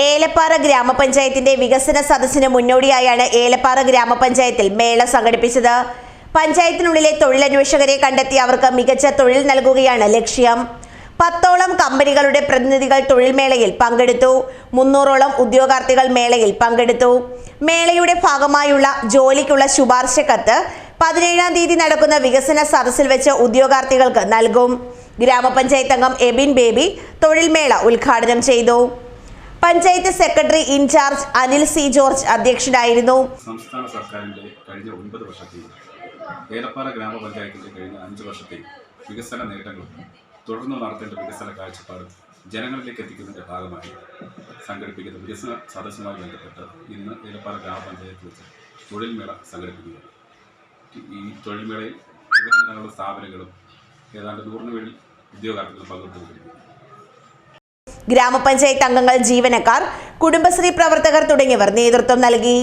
ഏലപ്പാറ ഗ്രാമപഞ്ചായത്തിന്റെ വികസന സദസ്സിന് മുന്നോടിയായാണ് ഏലപ്പാറ ഗ്രാമപഞ്ചായത്തിൽ മേള സംഘടിപ്പിച്ചത്. പഞ്ചായത്തിനുള്ളിലെ തൊഴിലന്വേഷകരെ കണ്ടെത്തി അവർക്ക് മികച്ച തൊഴിൽ നൽകുകയാണ് ലക്ഷ്യം. 10ഓളം കമ്പനികളുടെ പ്രതിനിധികൾ തൊഴിൽ മേളയിൽ പങ്കെടുത്തു. 300ഓളം ഉദ്യോഗാർത്ഥികൾ മേളയിൽ പങ്കെടുത്തു. മേളയുടെ ഭാഗമായുള്ള ജോലിക്കുള്ള ശുപാർശ കത്ത് 17-ാം തീയതി നടക്കുന്ന വികസന സദസ്സിൽ വെച്ച് ഉദ്യോഗാർത്ഥികൾക്ക് നൽകും. ഗ്രാമപഞ്ചായത്ത് അംഗം എബിൻ ബേബി തൊഴിൽ മേള ഉദ്ഘാടനം ചെയ്തു. Panchayat secretary in charge Anil C George അധ്യക്ഷനായിരുന്നു. സംസ്ഥാന സർക്കാരിന്റെ കഴിഞ്ഞ 9 വർഷത്തെയും ഏലപ്പാറ ഗ്രാമപഞ്ചായത്തിന്റെ കഴിഞ്ഞ 5 വർഷത്തെയും വികസന നേട്ടങ്ങളും തുടർന്ന് നടത്തേണ്ട വികസന കാഴ്ചപ്പാടും ജനങ്ങളിലേക്ക് എത്തിക്കുന്നതിന്റെ ഭാഗമായി സംഘടിപ്പിക്കുന്ന വികസന സദസ്സുമായി ബന്ധപ്പെട്ട് ഇന്ന് ഏലപ്പാറ ഗ്രാമപഞ്ചായത്ത് വെച്ച് തൊഴിൽ മേള സംഘടിപ്പിക്കുകയാണ്. ഈ തൊഴിൽ മേളയിൽ വിവിധ തരത്തിലുള്ള സ്ഥാപനങ്ങളും ഏതാണ്ട് 100-ന് മേളിൽ ഉദ്യോഗാർത്ഥികൾ പങ്കെടുത്തുകൊണ്ടിരിക്കുന്നു. ഗ്രാമപഞ്ചായത്ത് അംഗങ്ങൾ, ജീവനക്കാർ, കുടുംബശ്രീ പ്രവർത്തകർ തുടങ്ങിയവർ നേതൃത്വം നൽകി.